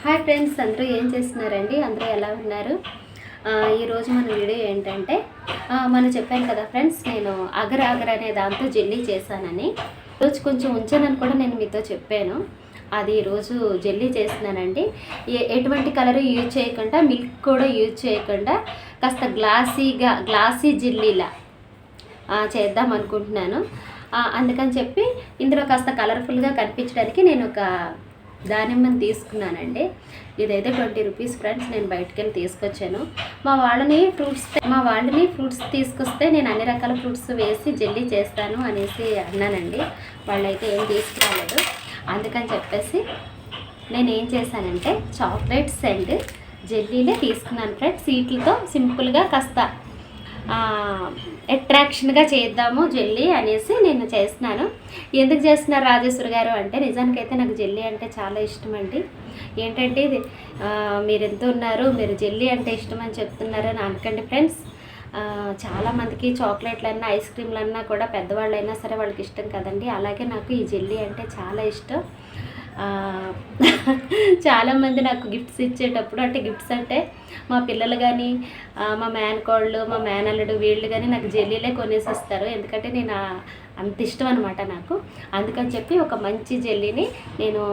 Hi friends, అందరూ ఏం చేస్తున్నారండి? అందరూ ఎలా ఉన్నారు? ఈరోజు మన వీడియో ఏంటంటే మనం చెప్పాను కదా ఫ్రెండ్స్, నేను అగర్ అగర్ అనే దాంతో జెల్లీ చేశానని. ఈరోజు కొంచెం ఉంచానని కూడా నేను మీతో చెప్పాను. అది ఈరోజు జెల్లీ చేస్తున్నానండి. ఎటువంటి కలర్ యూజ్ చేయకుండా, మిల్క్ కూడా యూజ్ చేయకుండా కాస్త గ్లాసీ జెల్లీలా చేద్దాం అనుకుంటున్నాను. అందుకని చెప్పి ఇందులో కాస్త కలర్ఫుల్గా కనిపించడానికి నేను ఒక దానిమ్మని తీసుకున్నానండి. ఇదైతే 20 రూపీస్ ఫ్రెండ్స్. నేను బయటకు వెళ్ళి తీసుకొచ్చాను. మా వాళ్ళని ఫ్రూట్స్ తీసుకొస్తే నేను అన్ని రకాల ఫ్రూట్స్ వేసి జెల్లీ చేస్తాను అనేసి అన్నానండి. వాళ్ళైతే ఏం తీసుకురాలేదు. అందుకని చెప్పేసి నేను ఏం చేశానంటే చాక్లెట్స్ అండ్ జెల్లీలే తీసుకున్నాను ఫ్రెండ్స్. వీటితో సింపుల్గా కాస్త అట్రాక్షన్గా చేద్దాము జెల్లీ అనేసి నేను చేస్తున్నాను. ఎందుకు చేస్తున్నారు రాజేశ్వరి గారు అంటే, నిజానికైతే నాకు జెల్లీ అంటే చాలా ఇష్టం అండి. ఏంటంటే మీరు ఎంత ఉన్నారు, మీరు జెల్లీ అంటే ఇష్టం అని చెప్తున్నారు అని అనకండి ఫ్రెండ్స్. చాలామందికి చాక్లెట్లన్నా ఐస్ క్రీమ్లన్నా కూడా పెద్దవాళ్ళైనా సరే వాళ్ళకి ఇష్టం కదండి. అలాగే నాకు ఈ జెల్లీ అంటే చాలా ఇష్టం. చాలామంది నాకు గిఫ్ట్స్ ఇచ్చేటప్పుడు, అంటే గిఫ్ట్స్ అంటే మా పిల్లలు కానీ, మా మేనకోళ్ళు, మా మేనల్లుడు వీళ్ళు కానీ నాకు జెల్లీలే కొనేసి వస్తారు. ఎందుకంటే నేను అంత ఇష్టం అనమాట నాకు. అందుకని చెప్పి ఒక మంచి జెల్లీని, నేను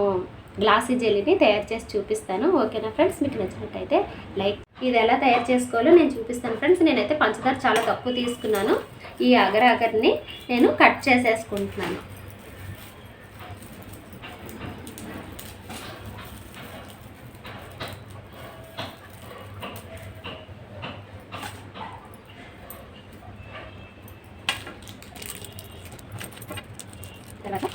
గ్లాసీ జెల్లీని తయారు చేసి చూపిస్తాను. ఓకేనా ఫ్రెండ్స్? మీకు నచ్చినట్టయితే లైక్. ఇది ఎలా తయారు చేసుకోవాలో నేను చూపిస్తాను ఫ్రెండ్స్. నేనైతే పంచదార చాలా తక్కువ తీసుకున్నాను. ఈ అగర్ని నేను కట్ చేసేసుకుంటున్నాను. తర్వాత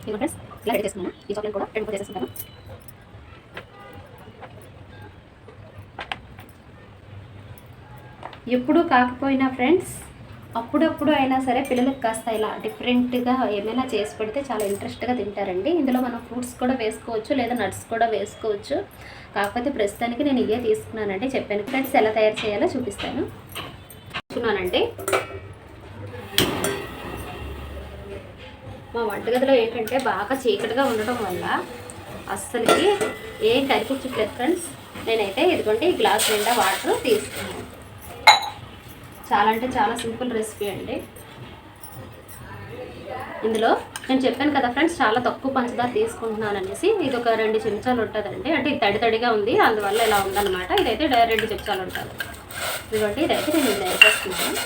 ఇదిగో ఫ్రెండ్స్, ఇలా రెడీ చేసుకున్నాను. ఈ చాక్లెట్ కూడా 2 చేసేసుకుంటాను. ఎప్పుడు కాకపోయినా ఫ్రెండ్స్, అప్పుడప్పుడు అయినా సరే పిల్లలకు కాస్త ఇలా డిఫరెంట్గా ఏమైనా చేసి పెడితే చాలా ఇంట్రెస్ట్గా తింటారండి. ఇందులో మనం ఫ్రూట్స్ కూడా వేసుకోవచ్చు, లేదా నట్స్ కూడా వేసుకోవచ్చు. కాకపోతే ప్రస్తుతానికి నేను ఇవే తీసుకున్నానండి. చెప్పాను ఫ్రెండ్స్, ఎలా తయారు చేయాలో చూపిస్తాను. చూస్తున్నానండి. మా వంటగదిలో ఏంటంటే బాగా చీకటిగా ఉండటం వల్ల అస్సలకి ఏం కనిపించట్లేదు ఫ్రెండ్స్. నేనైతే ఇదిగోండి ఈ గ్లాస్ నిండా వాటర్ తీసుకున్నాను. చాలా అంటే చాలా సింపుల్ రెసిపీ అండి. ఇందులో నేను చెప్పాను కదా ఫ్రెండ్స్, చాలా తక్కువ పంచదార తీసుకుంటున్నాను అనేసి. ఇది ఒక 2 చెంచాలు ఉంటుందండి. అంటే ఇది తడిగా ఉంది, అందువల్ల ఇలా ఉందన్నమాట. ఇదైతే 2 చెంచాలు ఉంటుంది. ఇదిగోండి ఇదైతే నేను ఇలా వేసేస్తున్నాను.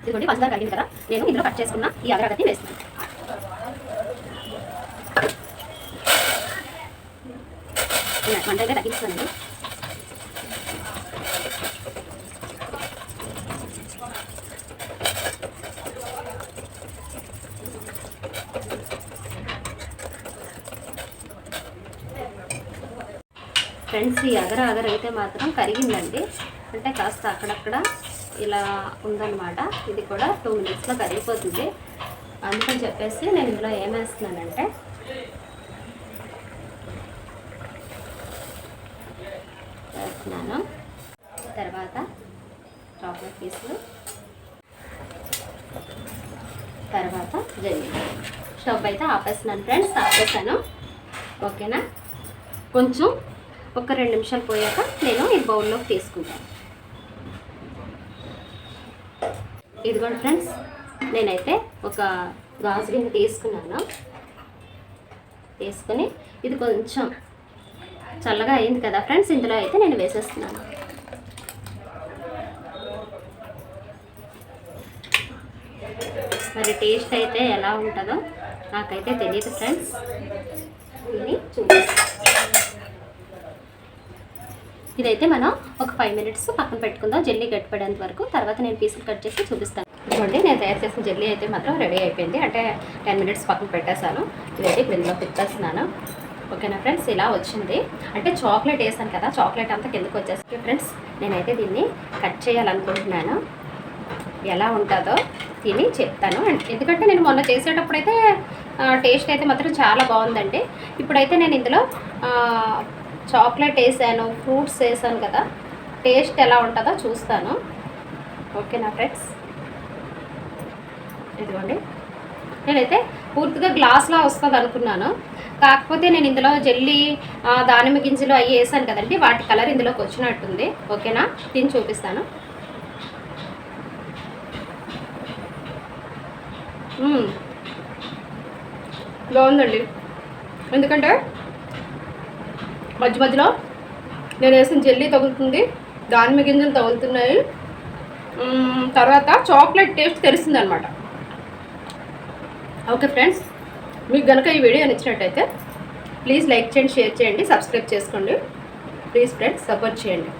ఇదిగోండి పంచదార కడిగింది కదా, నేను ఇందులో కట్ చేసుకున్న ఈ అగరబత్తి వేస్తున్నాను. మంట అయితే తగ్గిస్తానండి. ఫ్రెండ్స్ ఈ అగర అయితే మాత్రం కరిగిందండి. అంటే కాస్త అక్కడక్కడ ఇలా ఉందన్నమాట. ఇది కూడా 2 మినిట్స్లో కరిగిపోతుంది. అందుకని చెప్పేసి నేను ఇందులో ఏమేస్తున్నానంటే వేస్తున్నాను. తర్వాత చాక్లెట్ పీసులు, తర్వాత జెల్లీ. స్టవ్ అయితే ఆపేస్తున్నాను ఫ్రెండ్స్, ఆపేసాను. ఓకేనా, కొంచెం ఒక 2 నిమిషాలు పోయాక నేను ఈ బౌల్లోకి తీసుకుంటాను. ఇదిగోండి ఫ్రెండ్స్, నేనైతే ఒక గాజు గిన్నె తీసుకున్నాను. తీసుకుని ఇది కొంచెం చల్లగా అయింది కదా ఫ్రెండ్స్, ఇందులో అయితే నేను వేసేస్తున్నాను. మరి టేస్ట్ అయితే ఎలా ఉంటుందో నాకైతే తెలియదు ఫ్రెండ్స్, ఇది చూపిస్తాను. ఇదైతే మనం ఒక 5 మినిట్స్ పక్కన పెట్టుకుందాం, జెల్లీ గట్టిపడేంత వరకు. తర్వాత నేను పీసులు కట్ చేసి చూపిస్తాను. ఇదిగోండి, నేను తయారు చేసిన జెల్లీ అయితే మాత్రం రెడీ అయిపోయింది. అంటే 10 మినిట్స్ పక్కన పెట్టేశాను. ఇదైతే ఇప్పుడు ఇందులో తిప్పేస్తున్నాను. ఓకేనా ఫ్రెండ్స్, ఇలా వచ్చింది. అంటే చాక్లెట్ వేసాను కదా, చాక్లెట్ అంతా కిందకు వచ్చేస్తుంది ఫ్రెండ్స్. నేనైతే దీన్ని కట్ చేయాలనుకుంటున్నాను. ఎలా ఉంటుందో తిని చెప్తాను. ఎందుకంటే నేను మొన్న చేసేటప్పుడు అయితే టేస్ట్ అయితే మాత్రం చాలా బాగుందండి. ఇప్పుడైతే నేను ఇందులో చాక్లెట్ వేసాను, ఫ్రూట్స్ వేసాను కదా, టేస్ట్ ఎలా ఉంటుందో చూస్తాను. ఓకేనా ఫ్రెండ్స్, ఇదిగోండి, నేనైతే పూర్తిగా గ్లాస్లా వస్తుంది అనుకున్నాను. కాకపోతే నేను ఇందులో జెల్లీ, దానిమ్మ గింజలు అవి వేసాను కదండి, వాటి కలర్ ఇందులోకి వచ్చినట్టుంది. ఓకేనా, తిని చూపిస్తాను. బాగుందండి. ఎందుకంటే మధ్య మధ్యలో నేను వేసిన జెల్లీ తగులుతుంది, దానిమ్మ గింజలు తగులుతున్నాయి, తర్వాత చాక్లెట్ టేస్ట్ తెలుస్తుంది అనమాట. ఓకే ఫ్రెండ్స్, మీకు కనుక ఈ వీడియో నచ్చినట్టయితే ప్లీజ్ లైక్ చేయండి, షేర్ చేయండి, సబ్స్క్రైబ్ చేసుకోండి. ప్లీజ్ ఫ్రెండ్స్, సపోర్ట్ చేయండి.